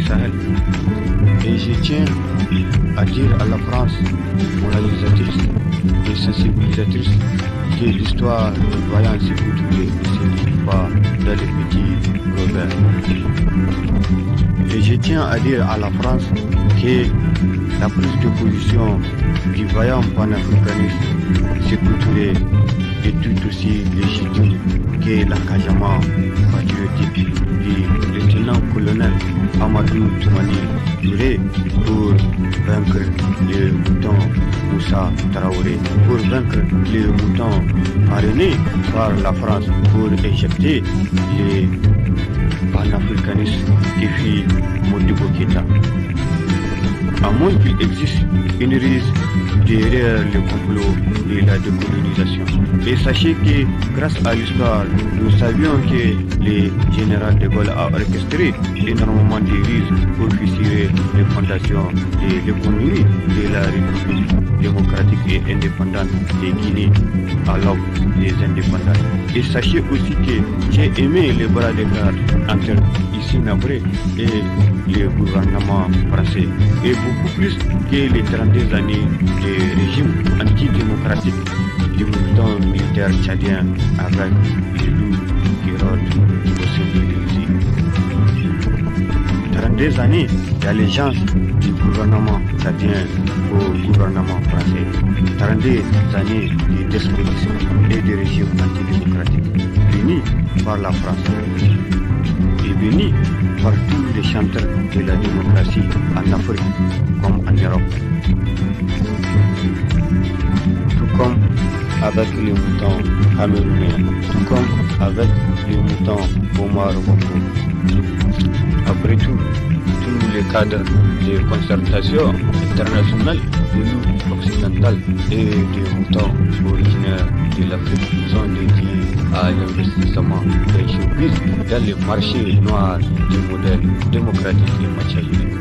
Sahel. Et je tiens à dire à la France, moralisatrice et sensibilisatrice, que l'histoire de voyants Sékou Touré ne se lit pas dans les petits Robert. Et je tiens à dire à la France que la prise de position du vaillant panafricaniste Sékou Touré est tout aussi légitime que l'engagement patriotique du lieutenant-colonel Amadou Toumani Touré pour vaincre le mouton Moussa Traoré, pour vaincre le mouton parrainé par la France pour éjecter les panafricanistes qui fit Modibo Keïta. À moins qu'il existe une ruse derrière le complot de la décolonisation. Et sachez que grâce à l'histoire, nous savions que le général de Gaulle a orchestré énormément de ruses pour fissurer les fondations de l'économie de la République démocratique et indépendante de Guinée à l'aube des indépendants. Et sachez aussi que j'ai aimé les bras de fer entre ici Nabré et le gouvernement français. Et beaucoup plus que les 32 années de régime antidémocratique du mouvement militaire tchadien avec les loups qui rôdent au sein de l'Élysée. 32 années d'allégeance du gouvernement tchadien au gouvernement français. 32 années de despotisme et de régime antidémocratique bénis par la France et bénis par tous les chanteurs de la démocratie en Afrique comme en Europe. Tout comme avec les moutons camerounais, tout comme avec les moutons Omar Bongo. Après tout, tous les cadres de concertation internationale de l'Union occidentale et des moutons originaires de l'Afrique sont dédiés à l'investissement des showbiz dans le marché noir du modèle démocratique et matériel.